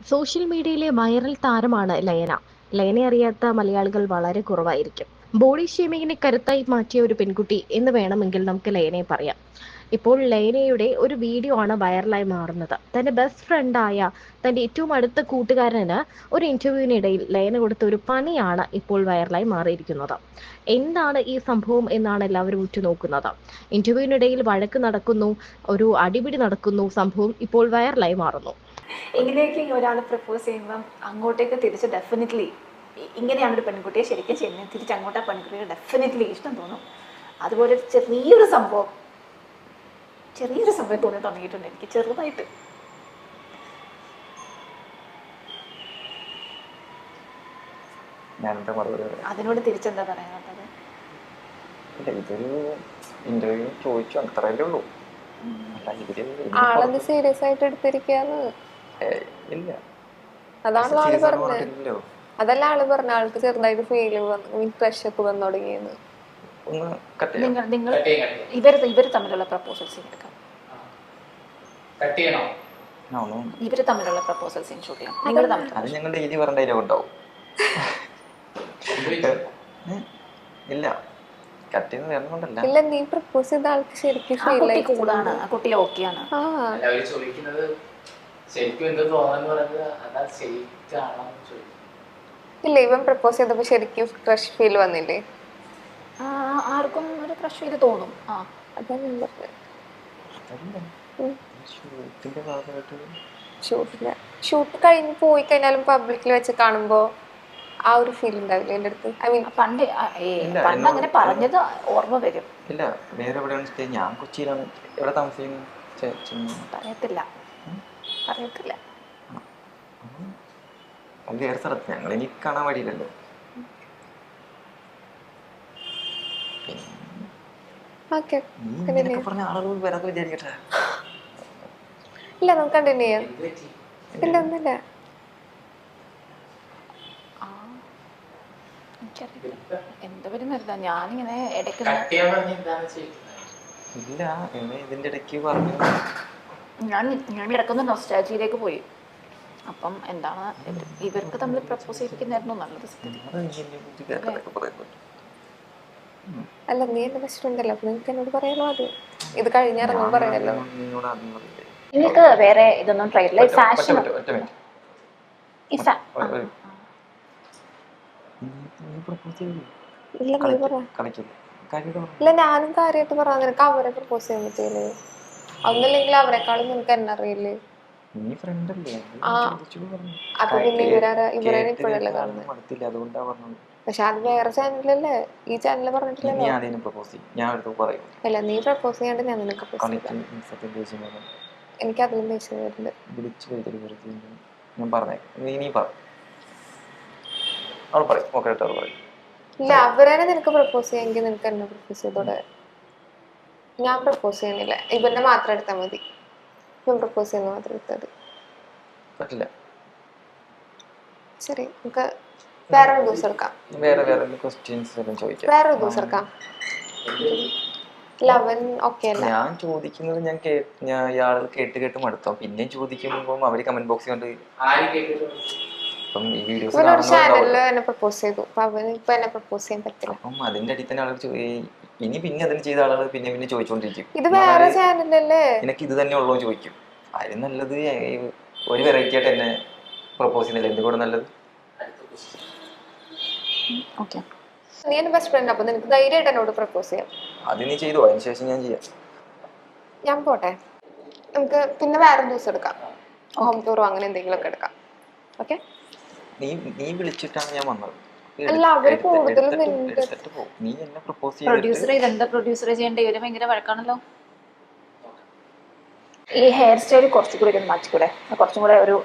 Social മീഡിയയിലെ viral താരമാണ് ലയന. ലയനയെ അറിയാത്ത മലയാളികൾ വളരെ കുറവായിരിക്കും. ബോഡി ഷേമിങ്ങിനെ കരുത്തായി മാറ്റിയ ഒരു പെൺകുട്ടി എന്ന് വേണമെങ്കിൽ നമുക്ക് ലയനയെ പറയാം. ഇപ്പോൾ ലയനയുടെ ഒരു വീഡിയോ ആണ് വൈറലായി മാറുന്നത്. തന്റെ ബെസ്റ്റ് ഫ്രണ്ടായ തന്റെ ഏറ്റവും അടുത്ത കൂട്ടുകാരന് ഒരു ഇന്റർവ്യൂവിനിടയിൽ ലയന കൊടുത്ത ഒരു പണിയാണ് ഇപ്പോൾ വൈറലായി മാറിയിരിക്കുന്നത്. എന്താണ് ഈ സംഭവം എന്നാണ് എല്ലാവരും ഉറ്റുനോക്കുന്നത്. ഇന്റർവ്യൂവിനിടയിൽ വഴക്ക് നടക്കുന്നു, ഒരു അടിപിടി നടക്കുന്നു, സംഭവം ഇപ്പോൾ വൈറലായി മാറുന്നു. എങ്ങനെയൊക്കെ ഒരാൾ പ്രപ്പോസ് ചെയ്യുമ്പം അങ്ങോട്ടേക്ക് തിരിച്ച് ഡെഫിനറ്റ്ലി ഇങ്ങനെയാണ് ഒരു പെൺകുട്ടിയെ ശരിക്കും ചെയ്യുന്നത്, തിരിച്ച് അങ്ങോട്ട് ആ പെൺകുട്ടിയെ ഡെഫിനറ്റ്ലി ഇഷ്ടം തോന്നും. അതുപോലെ ചെറിയൊരു സംഭവം തോന്നി തുടങ്ങിയിട്ടുണ്ട് എനിക്ക് ചെറുതായിട്ട്. അതിനോട് തിരിച്ചെന്താ പറയാനുള്ളത്? ഇതൊരു ഇന്റർവ്യൂ ചോദിച്ചു, അത്രയല്ലേ ഉള്ളൂ. ആളത് സീരിയസ് ആയിട്ട് എടുത്തിരിക്കാന്ന് ഇല്ല, അതാണല്ലോ ആള് പറഞ്ഞത്. അതല്ല ആള് പറഞ്ഞ ആൾക്ക് ചെറുതായിട്ട് ഫീൽ ക്രഷ് ഒക്കെ വന്നു തുടങ്ങിയെന്ന്. നിങ്ങൾ ഇവര് തമ്മിലുള്ള പ്രപ്പോസൽ സീൻ എടുക്കാം. ഇവര് തമ്മിലുള്ള പ്രപ്പോസൽ സീൻ ഷൂട്ട് ചെയ്യാം. നിങ്ങൾ അത് ഞങ്ങൾ ഡെയിലി പറഞ്ഞ ഡയലോഗ് ഉണ്ടാവും. ഇല്ല, കട്ട് ചെയ്യുന്ന വേറെ കൊണ്ടല്ല. ഇല്ല, നീ പ്രപ്പോസ് ചെയ്ത ആൾക്ക് ശരിക്കും ഫീൽ ആയി. കൂടാണ് ആ കുട്ടി ഓക്കെയാണ്. ഇല്ല, ഇവൻ പ്രപ്പോസ് ചെയ്തപ്പോ ശരിക്കും ക്രഷ് ഫീൽ വന്നില്ലേ? ആർക്കും ഒരു ക്രഷ് ഫീൽ തോന്നും. അതാ ഞാൻ പറഞ്ഞത്. ഷൂട്ട് കഴിഞ്ഞ് പോയി കഴിഞ്ഞാലും പബ്ലിക്കിൽ വെച്ച് കാണുമ്പോ ആ ഒരു ഫീൽ ഉണ്ടാവില്ല എൻ്റെ അടുത്ത്. ഐ മീൻ പണ്ട് അങ്ങനെ പറഞ്ഞത് ഓർമ്മ വരും. ഇല്ല, വേറെ എവിടെയാണ് സ്റ്റേ? ഞാൻ കൊച്ചിയിലാണ്. എവിടെ താമസിക്കുന്നത്? പറയത്തില്ല. വേറെ സ്ഥലത്ത്. ഞങ്ങൾ എനിക്ക് കാണാൻ വഴിയില്ലല്ലോ. പറഞ്ഞ ആളുകൾ വരാതെ വിചാരിക്കട്ടെ. ഇല്ല, നമുക്ക് കണ്ടിന്യൂ ചെയ്യാം. ഇല്ല, ഒന്നുമില്ല. എന്താ വരുന്നില്ല, ഞാനിങ്ങനെ ഇടയ്ക്ക് ഇല്ല, ഇതിന്റെ ഇടയ്ക്ക് പറഞ്ഞു. ഞാൻ ഇടയ്ക്കൊന്ന് നൊസ്റ്റാൾജിയിലേക്ക് പോയി. അപ്പം എന്താണ് ഇവർക്ക് തമ്മിൽ പ്രപ്പോസ് ചെയ്തിരിക്കുന്നതായിരുന്നു നല്ലത്. അല്ല, നീ എന്റെ ബെസ്റ്റ് ഫ്രണ്ട് അല്ല, അപ്പൊ നിനക്ക് എന്നോട് പറയാലോ. അത് ഇത് കഴിഞ്ഞിറങ്ങും പറയാലോ. നിങ്ങൾക്ക് വേറെ ഇതൊന്നും ട്രൈ ഇല്ല? ഫാഷൻ ഇല്ല, ഞാനും കാര്യമായിട്ട് പറയാൻ നിനക്ക് അവരെ പ്രപ്പോസ് ചെയ്യാൻ പറ്റില്ലേ? ഒന്നില്ലെങ്കിൽ അവരെക്കാളും നിനക്ക് എന്നെ അറിയില്ലേ? അപ്പൊ പിന്നെ ഇവരെ ഇപ്പോഴല്ലേ കാണുന്നത്? പക്ഷെ അത് വേറെ ചാനലല്ലേ, ഈ ചാനലിൽ പറഞ്ഞിട്ടില്ലല്ലോ. അല്ല, നീ പ്രപ്പോസ് ചെയ്യാണ്ട് ഞാൻ നിനക്ക് എനിക്ക് അതിലും ദേഷ്യം വരുന്നുണ്ട്. ഇല്ല, അവരെ നിനക്ക് പ്രപ്പോസ് ചെയ്യാമെങ്കിൽ നിനക്ക് എന്നെ പ്രപ്പോസ് ചെയ്തോടെ. ഞാൻ പ്രപ്പോസ് ചെയ്യുന്നില്ല, ഇവന്റെ മാത്രം എടുത്താൽ മതി. ഇവൻ പ്രപ്പോസ് ചെയ്യുന്ന മാത്രം എടുത്താൽ മതി. ശരി, നമുക്ക് വേറൊരു ദിവസം എടുക്കാം. വേറൊരു ദിവസം എടുക്കാം. അവൻ ഓക്കെ അല്ല. ഞാൻ ചോദിക്കുന്നത് ഞാൻ ഇയാൾ കേട്ട് മടുത്തോ. പിന്നെ ചോദിക്കുമ്പോ അവര് കമന്റ് ബോക്സിൽ കണ്ട് ഇവനൊരു ചാനലില് എന്നെ പ്രപ്പോസ് ചെയ്തു. അപ്പൊ അവന് ഇപ്പൊ എന്നെ പ്രപ്പോസ് ചെയ്യാൻ പറ്റില്ല. അപ്പം അതിന്റെ അടിയിൽ തന്നെ ആളുകൾ പിന്നെ അതിന് ചെയ്ത ആളുകൾ പിന്നെ ചോദിച്ചോണ്ടിരിക്കും. ഇത് വേറെ ചാനലല്ലേ, എനിക്ക് ഇത് തന്നെ ഉള്ളൂ ചോദിക്കും. അതിന് നല്ലത് ഒരു വെറൈറ്റി ആയിട്ട് എന്നെ പ്രപ്പോസ് ചെയ്യുന്നില്ല. എന്തുകൂടെ നല്ലത്. നീ എന്റെ ബെസ്റ്റ് ഫ്രണ്ട്, അപ്പൊ നിനക്ക് ധൈര്യമായിട്ട് എന്നോട് പ്രപ്പോസ് ചെയ്യാം. അത് നീ ചെയ്തോ, അതിനുശേഷം ഞാൻ ചെയ്യാം. ഞാൻ പോട്ടെ, നമുക്ക് പിന്നെ വേറെ ദിവസം എടുക്കാം. ഹോം ടൂറോ അങ്ങനെ എന്തെങ്കിലും ഒക്കെ എടുക്കാം. ഓക്കെ, നീ വിളിച്ചിട്ടാണ് ഞാൻ വന്നത്. അല്ല, അവര് കൂടുതലും നീ എന്നെ പ്രപ്പോസ് പ്രൊഡ്യൂസറെ ചെയ്യേണ്ട ഇവര് ഭയങ്കര വഴക്കാണല്ലോ. ഈ ഹെയർ സ്റ്റൈൽ കുറച്ചുകൂടി ഒരു മാറ്റിക്കൂടെ? കുറച്ചും കൂടെ ഒരു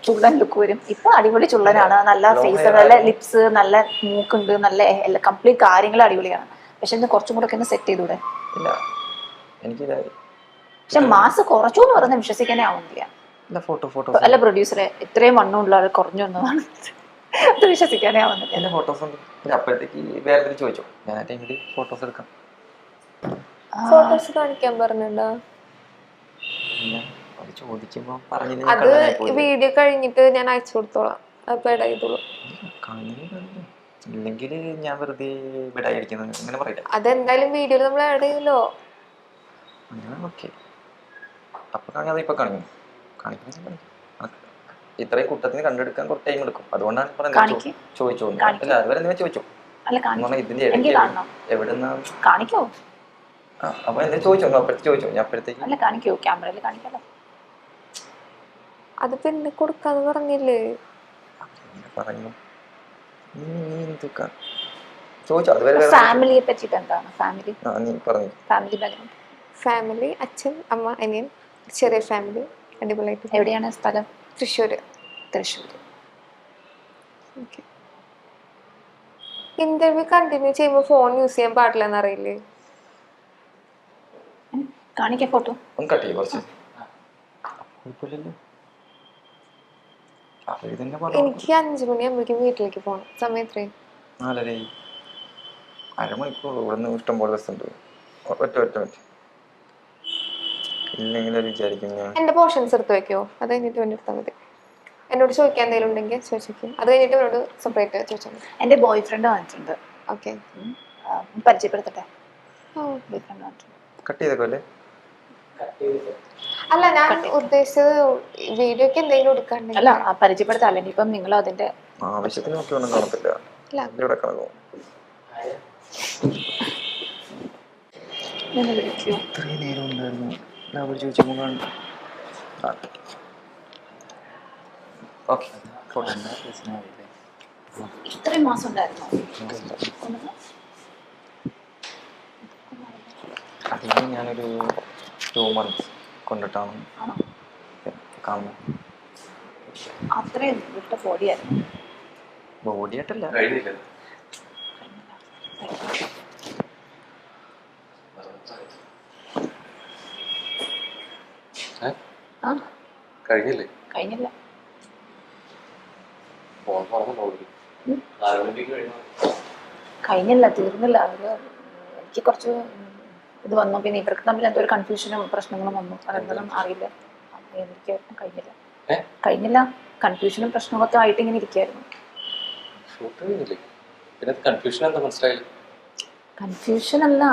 ചുള്ളൻ ലുക്ക് വരും. ഇപ്പൊ അടിപൊളി ചുള്ളനാണ്, നല്ല ഫേസ്, നല്ല ലിപ്സ്, നല്ല മൂക്കുണ്ട്, നല്ല കംപ്ലീറ്റ് കാര്യങ്ങൾ അടിപൊളിയാണ്. പക്ഷെ ഇത് കുറച്ചും കൂടെ ഒക്കെ സെറ്റ് ചെയ്തൂടെ? പക്ഷെ മാസ് കുറച്ചു എന്ന് പറയുന്നത് വിശ്വസിക്കാനേ ആവുന്നില്ല. അല്ല പ്രൊഡ്യൂസറെ, ഇത്രയും വണ്ണമുള്ള ആൾ കുറഞ്ഞു വന്നതാണ്, അത് വിശ്വസിക്കാനേ ആവുന്നില്ല. ഫോട്ടോസ് കാണിക്കാൻ പറഞ്ഞിട്ടുണ്ടോ? അത് ചോദിക്കുമ്പോ പറഞ്ഞില്ല അത് വീഡിയോ കഴിഞ്ഞിട്ട് ഞാൻ അയച്ചു കൊടുത്തോളാം. അപ്പൊ ഇടയിടുള്ളൂ. ഇല്ലെങ്കിൽ ഞാൻ വെറുതെ വിടായിരിക്കുന്നത് അങ്ങനെ പറയില്ല. അതെന്തായാലും വീഡിയോയിൽ നമ്മൾ ആഡ് ചെയ്യുമല്ലോ. ഓക്കെ, അപ്പൊ അത് ഇപ്പൊ കാണിക്കുന്നു. ഇത്രയും കൂട്ടത്തിന് കണ്ടെടുക്കാൻ കുറച്ച് ടൈം എടുക്കും. അതുകൊണ്ടാണ് ചോദിച്ചോ. അല്ല അതുവരെ നിങ്ങൾ ചോദിച്ചോ. ഇതിന്റെ ഇടയ്ക്ക് എവിടുന്നാ കാണിക്കോ? അപ്പൊ എന്നെ ചോദിച്ചോ, അപ്പഴത്തേക്ക് ചോദിച്ചോ. ഞാൻ അപ്പഴത്തേക്ക് അല്ല കാണിക്കോ, ക്യാമറയിൽ കാണിക്കാലോ. അത് പിന്നെ കൊടുക്കാന്ന് പറഞ്ഞില്ലേ? പറഞ്ഞു ചോദിച്ചോ. അതുവരെ ഫാമിലിയെ പറ്റിട്ട് എന്താണ്? ഫാമിലി നീ പറഞ്ഞു. Family background. ഫാമിലി അച്ഛൻ, അമ്മ, അനിയൻ, ചെറിയ ഫാമിലി, അടിപൊളിയായിട്ട്. എവിടെയാണ് സ്ഥലം? തൃശ്ശൂര്. ഓക്കെ. ഇന്റർവ്യൂ കണ്ടിന്യൂ ചെയ്യുമ്പോൾ ഫോൺ യൂസ് ചെയ്യാൻ പാടില്ലെന്ന് അറിയില്ലേ? കാണിക്കാം ഫോട്ടോ. ഒന്ന് കട്ട് ചെയ്യും കുറച്ച്. എനിക്ക് 5 മണിയാകുമ്പോഴേക്കും വീട്ടിലേക്ക് പോകണം. സമയം എത്രയും 4:30. അരമണിക്കൂർ ഇവിടുന്ന് ഇഷ്ടം പോലെ ബസ് ഉണ്ട്. ഒറ്റ ഇല്ലെങ്കിൽ വിചാരിക്കും ഞാൻ എന്റെ പോർഷൻസ് എടുത്ത് വെക്കോ? അത് കഴിഞ്ഞിട്ട് വേണ്ടി എടുത്താൽ മതി. എന്നോട് ചോദിക്കാൻ എന്തെങ്കിലും ഉണ്ടെങ്കിൽ ചോദിച്ചേക്കും. അത് കഴിഞ്ഞിട്ട് എന്നോട് സെപ്പറേറ്റ് ചോദിച്ചാൽ മതി. എൻ്റെ ബോയ് ഫ്രണ്ട് വന്നിട്ടുണ്ട്. ഓക്കെ, പരിചയപ്പെടുത്തട്ടെ. ബോയ് ഫ്രണ്ട് വന്നിട്ടുണ്ട്. കട്ട് ചെയ്തേക്കോ അല്ലേ? അല്ല, ഞാൻ ഉദ്ദേശിച്ചത് വീഡിയോക്ക് എന്തെങ്കിലും എടുക്കാണ്ടെങ്കിൽ. അല്ല, പരിചയപ്പെടുത്താം. അല്ലെങ്കിൽ ഇപ്പം നിങ്ങൾ അതിന്റെ ആവശ്യത്തിന് ഒക്കെ ഒന്നും കാണത്തില്ല. ഇവിടെ കണക്കോ ഇത്രയും നേരം ഉണ്ടായിരുന്നു. അവർ ചോദിച്ചപ്പോൾ ഇത്രയും മാസം ഉണ്ടായിരുന്നു. അതിന് ഞാനൊരു 2 months കൊണ്ടിട്ടാണ് കാണുന്നത്. അത്രയും വിട്ട ബോഡിയായിരുന്നു. ബോഡിയായിട്ടല്ല, കഴിഞ്ഞില്ല. തീർന്നില്ല. അവര് എനിക്ക് കുറച്ച് ഇത് വന്നു. പിന്നെ ഇവർക്ക് തമ്മിൽ എന്തോ ഒരു കൺഫ്യൂഷനും പ്രശ്നങ്ങളും വന്നു. അതെന്താണെന്ന് അറിയില്ല. എനിക്ക് കഴിഞ്ഞില്ല. കൺഫ്യൂഷനും പ്രശ്നങ്ങളൊക്കെ ആയിട്ട് ഇങ്ങനെ ഇരിക്കുകയായിരുന്നു. കൺഫ്യൂഷൻ അല്ല,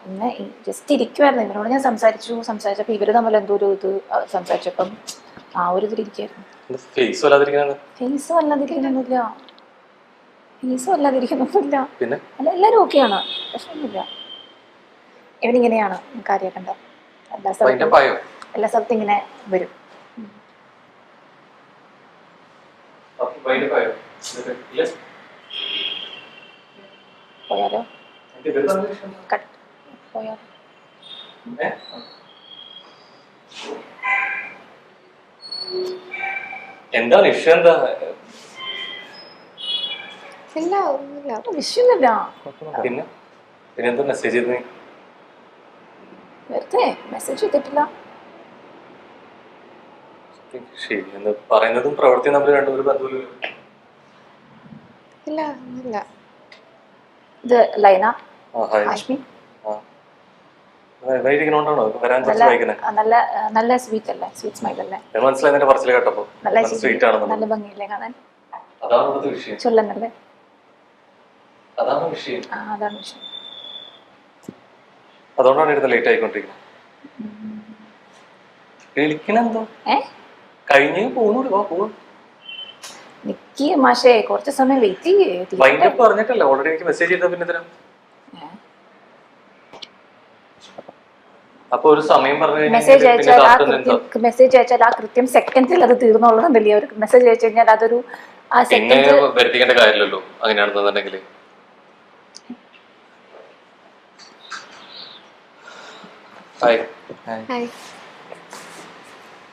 പിന്നെ ജസ്റ്റ് ഇരിക്കുവായിരുന്നു. ഇവരോട് ഞാൻ സംസാരിച്ചപ്പോൾ ഇവര് തമ്മിൽ എന്തോ ഒരു ഇത് സംസാരിച്ചപ്പം ആ ഒരു ഇതിലിരിക്കുകയായിരുന്നു. ഫേസും അല്ലാതിരിക്കുന്നൊന്നുമില്ല. അല്ല, എല്ലാവരും ഓക്കെയാണ്, പ്രശ്നമൊന്നുമില്ല. ഇവനിങ്ങനെയാണ് കാര്യമാക്കണ്ട. എല്ലാ സ്ഥലത്തും ഇങ്ങനെ വരും. പോയാലോ? പോയാലോ? എന്താണ് ഇഷ്യൂ? എന്താ വിഷയൊന്നുമില്ല. പിന്നെ പിന്നെന്താ മെസ്സേജ് ചെയ്തേ? വെറുതെ മെസ്സേജ് ചെയ്തിട്ടില്ല. ശരി, എന്ന് പറയുന്നതും പ്രവൃത്തിയും തമ്മിൽ രണ്ടും ഒരു ബന്ധമില്ല. ഇത് ലൈന, ഹാഷ്മി. നല്ല സ്വീറ്റ് അല്ലേ? സ്വീറ്റ് സ്മൈൽ അല്ലേ? മനസ്സിലായി പറച്ചിൽ കേട്ടപ്പോ. നല്ല ഭംഗിയില്ലേ കാണാൻ? ചൊല്ലന്നല്ലേ? അതാണ് വിഷയം. അതാണ് വിഷയം. അതുകൊണ്ടാണ് ലേറ്റ് ആയിക്കൊണ്ടിരിക്കുന്നത്. വിളിക്കണെന്തോ കഴിഞ്ഞ് പോകുന്നു. നിക്ക് മാഷേ, കുറച്ച് സമയം വെയിറ്റ് ചെയ്യേ. പറഞ്ഞിട്ടല്ലേ ഓൾറെഡി എനിക്ക് മെസ്സേജ് ചെയ്ത. പിന്നെ ഇതിനാ അപ്പൊ ഒരു സമയം പറഞ്ഞു. മെസ്സേജ് അയച്ചാൽ ആ കൃത്യം സെക്കൻഡിൽ അത് തീർന്നുള്ളതല്ലേ? ഒരു മെസ്സേജ് അയച്ചു കഴിഞ്ഞാൽ അതൊരു വരുത്തിക്കേണ്ട കാര്യമില്ലല്ലോ അങ്ങനെയാണെന്നുണ്ടെങ്കിൽ.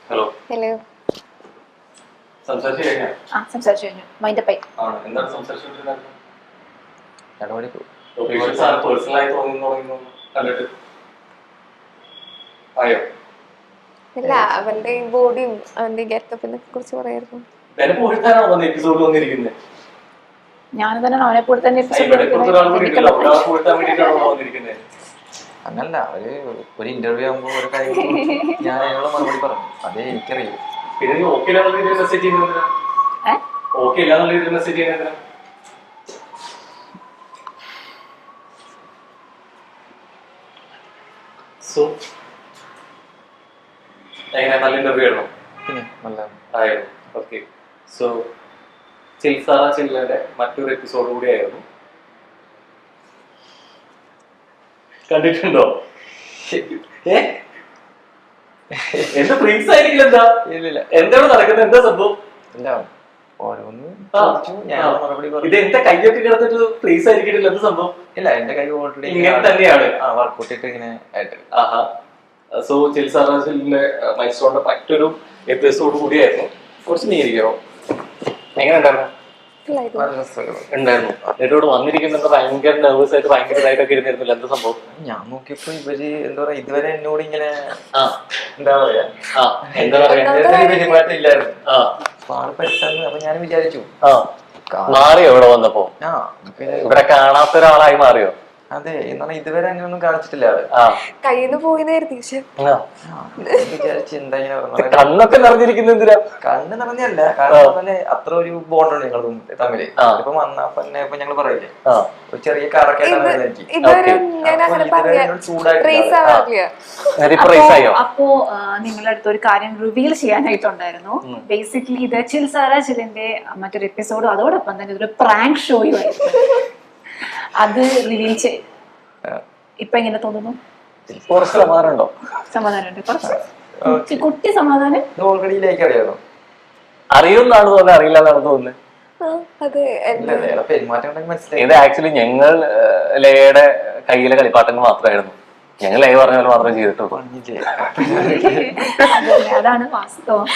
ഹലോ. സംസാരിച്ചു കഴിഞ്ഞു. മൈൻഡപ്പ് ആയി. എന്താണ് സംസാരിച്ചുകൊണ്ടിരുന്നത്? പേഴ്സണലായി തോന്നുന്നു കണ്ടിട്ട്. ആയോ? ഇല്ല, അവന്റെ ബോഡിയും അവന്റെ ഗെറ്റപ്പിനെ കുറിച്ച് പറയായിരുന്നു. ഞാൻ തന്നെ അവനെ കൂടെ തന്നെ അങ്ങനല്ല, ഒരു ഇന്റർവ്യൂ ആകുമ്പോൾ ഒരു കാര്യം ഞാൻ അതിനുള്ള മറുപടി പറഞ്ഞു, അതേ എനിക്കറിയൂ. പിന്നെ നീ ഓക്കെ ഇല്ലാന്നുള്ള രീതിയിൽ മെസ്സേജ് ചെയ്യുന്നതിനാ? ഓക്കെ ഇല്ലാന്നുള്ള രീതിയിൽ മെസ്സേജ് ചെയ്യുന്നതിനാ? സോ എങ്ങനെ, നല്ല ഇന്റർവ്യൂ ആയിരുന്നു? പിന്നെ നല്ല ആയിരുന്നു. ഓക്കെ. സോ ചിൽസാറ ചില്ലയുടെ മറ്റൊരു എപ്പിസോഡ് കൂടിയായിരുന്നു. കണ്ടിട്ടുണ്ടോ? എന്താ ഫ്രീക്സ് ആയിരിക്കില്ല? എന്താ ഇല്ലില്ല, എന്താണ് നടക്കുന്നത്? എന്താ സംഭവം? ഇല്ല, ഓരോന്ന് ചോദിച്ചു, ഞാൻ മറുപടി പറഞ്ഞു. ഇത് എന്റെ കൈയൊക്കെ കിടന്നിട്ട് ഫ്രീസ് ആയിരിക്കില്ല? എന്താ സംഭവം? ഇല്ല, എന്റെ കൈ ഓൾറെഡി ഇങ്ങനെ തന്നെയാണ്. വർക്കൗട്ട് ഇട്ട് ഇങ്ങനെ ആയിട്ട്. ആഹാ. സോ ചിൽസാറിന്റെ മൈൽസ്റ്റോണിന്റെ മറ്റൊരു എപ്പിസോഡ് കൂടിയായിരുന്നു. കുറച്ച് നീരിക്കോ, എങ്ങനെ ഉണ്ടായിരുന്നു? ഉണ്ടായിരുന്നു. എന്നിട്ടോട് വന്നിരിക്കുന്നത് ഭയങ്കര നെർവസ് ആയിട്ട് ഭയങ്കര ഇതായിട്ടൊക്കെ ഇരുന്നിരുന്നില്ല. എന്താ സംഭവം? ഞാൻ നോക്കിയപ്പോ ഇവര് എന്താ പറയാ, ഇതുവരെ എന്നോട് ഇങ്ങനെ എന്താ പറയാ പെരുമാറ്റമില്ലായിരുന്നു. അപ്പൊ ആള് പെട്ടെന്ന്, അപ്പൊ ഞാൻ വിചാരിച്ചു മാറിയോ ഇവിടെ വന്നപ്പോ? ഇവിടെ കാണാത്ത ഒരാളായി മാറിയോ? അതെ, എന്നാണ് ഇതുവരെ അങ്ങനെയൊന്നും കാണിച്ചിട്ടില്ല ആള്. കയ്യിന്ന് പോയിന്നായിരുന്നു. വിചാരിച്ചു എന്താ ഇങ്ങനെ കണ്ണൊക്കെ നിറഞ്ഞിരിക്കുന്ന എന്തിനാ? കണ്ണ് നിറഞ്ഞല്ല, കാരണം അത്ര ഒരു ബോണ്ടുണ്ട് ഞങ്ങൾ തമ്മില്. ഇപ്പൊ വന്നാ പിന്നെ ഇപ്പൊ ഞങ്ങള് പറയില്ലേ, ഒരു ചെറിയ കറക്കായിട്ടാണ് അപ്പോ നിങ്ങളുടെ അടുത്ത് ഒരു കാര്യം റിവീൽ ചെയ്യാനായിട്ടുണ്ടായിരുന്നു. ബേസിക്കലി ഇത് ചിൽസാറ ചിലിന്റെ മറ്റൊരു എപ്പിസോഡും അതോടൊപ്പം തന്നെ ഇതൊരു പ്രാങ്ക് ഷോയും ആയിരുന്നു. അത് റിവീൽ ചെയ്ത് ഇപ്പൊ എങ്ങനെ തോന്നുന്നു? കുറച്ച് സമാധാനമുണ്ടോ? സമാധാനമുണ്ട്, കുറച്ച് കുട്ടി സമാധാനം. ഓൾറെഡി ലേക്ക് അറിയാമോ? അറിയുമെന്നാണ് തോന്നുന്നത്, അറിയില്ല എന്നാണ് തോന്നുന്നത്. പെരുമാറ്റം മനസ്സിലായി. ഇത് ആക്ച്വലി ഞങ്ങൾ ലയയുടെ കയ്യിലെ കളിപ്പാട്ടങ്ങൾ മാത്രമായിരുന്നു. ഞങ്ങൾ ലയ പറഞ്ഞ പോലെ മാത്രമേ ചെയ്തിട്ടുള്ളൂ. അതാണ് വാസ്തവം.